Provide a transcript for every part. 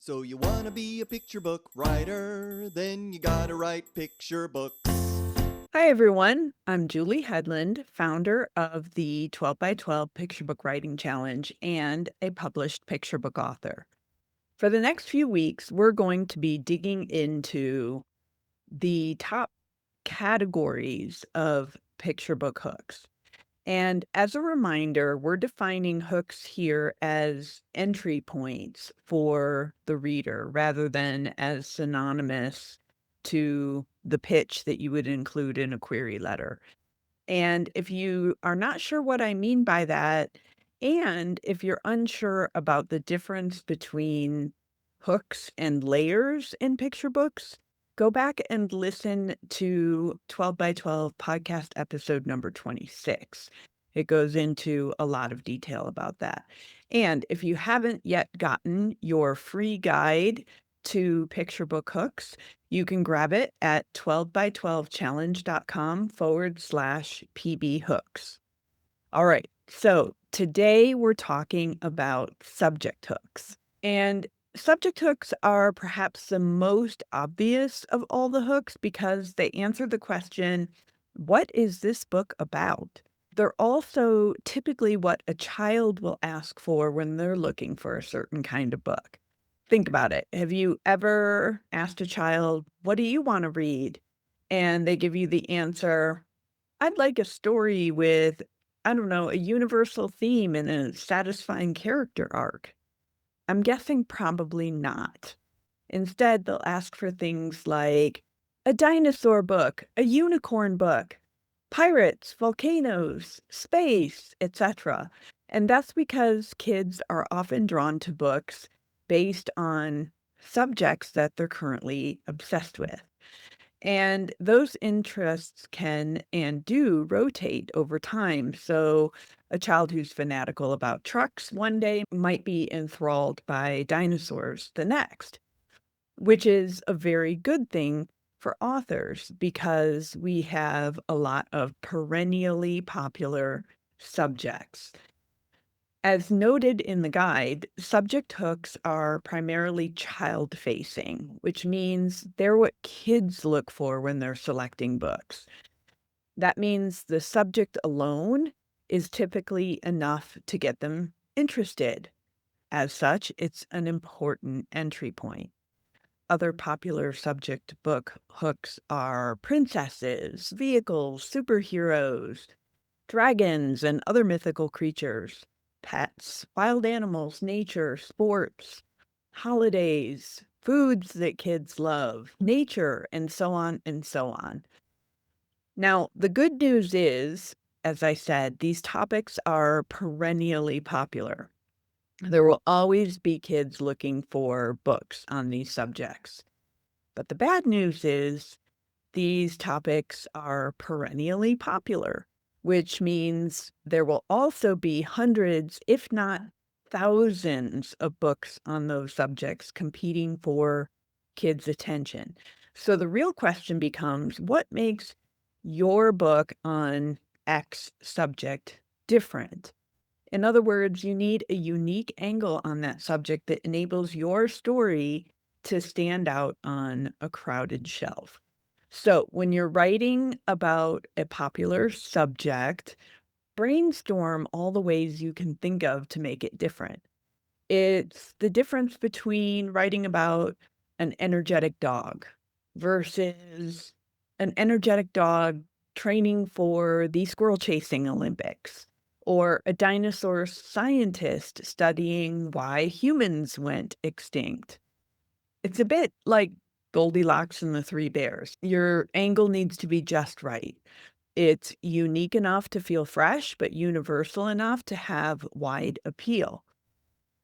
So you wanna be a picture book writer, then you gotta write picture books. Hi, everyone. I'm Julie Hedlund, founder of the 12 by 12 Picture Book Writing Challenge and a published picture book author. For the next few weeks, we're going to be digging into the top categories of picture book hooks. And as a reminder, we're defining hooks here as entry points for the reader rather than as synonymous to the pitch that you would include in a query letter. And if you are not sure what I mean by that, and if you're unsure about the difference between hooks and layers in picture books, go back and listen to 12 by 12 podcast episode number 26. It goes into a lot of detail about that. And if you haven't yet gotten your free guide to picture book hooks, you can grab it at 12by12challenge.com/PB hooks. All right. So today we're talking about subject hooks. And subject hooks are perhaps the most obvious of all the hooks because they answer the question, what is this book about? They're also typically what a child will ask for when they're looking for a certain kind of book. Think about it. Have you ever asked a child, "What do you wanna read?" And they give you the answer, "I'd like a story with, I don't know, a universal theme and a satisfying character arc." I'm guessing probably not. Instead, they'll ask for things like a dinosaur book, a unicorn book, pirates, volcanoes, space, etc. And that's because kids are often drawn to books based on subjects that they're currently obsessed with. And those interests can and do rotate over time. So, a child who's fanatical about trucks one day might be enthralled by dinosaurs the next, which is a very good thing for authors because we have a lot of perennially popular subjects. As noted in the guide, subject hooks are primarily child facing, which means they're what kids look for when they're selecting books. That means the subject alone is typically enough to get them interested. As such, it's an important entry point. Other popular subject book hooks are princesses, vehicles, superheroes, dragons and other mythical creatures, pets, wild animals, nature, sports, holidays, foods that kids love, nature, and so on and so on. Now, the good news is, as I said, these topics are perennially popular. There will always be kids looking for books on these subjects. But the bad news is these topics are perennially popular, which means there will also be hundreds, if not thousands, of books on those subjects competing for kids' attention. So the real question becomes, what makes your book on X subject different? In other words, you need a unique angle on that subject that enables your story to stand out on a crowded shelf. So, when you're writing about a popular subject, brainstorm all the ways you can think of to make it different. It's the difference between writing about an energetic dog versus an energetic dog training for the squirrel chasing Olympics, or a dinosaur scientist studying why humans went extinct. It's a bit like Goldilocks and the Three Bears. Your angle needs to be just right. It's unique enough to feel fresh, but universal enough to have wide appeal.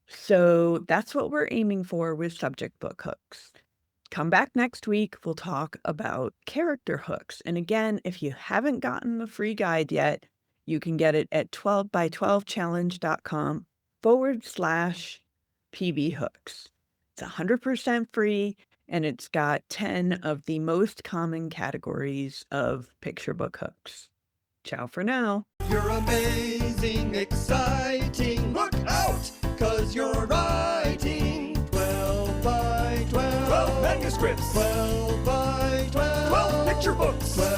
So that's what we're aiming for with subject book hooks. Come back next week. We'll talk about character hooks. And again, if you haven't gotten the free guide yet, you can get it at 12by12challenge.com/PB hooks. It's 100% free and it's got 10 of the most common categories of picture book hooks. Ciao for now. You're amazing, exciting, look out, cause you're writing 12 by manuscripts. 12 by 12. 12 picture books.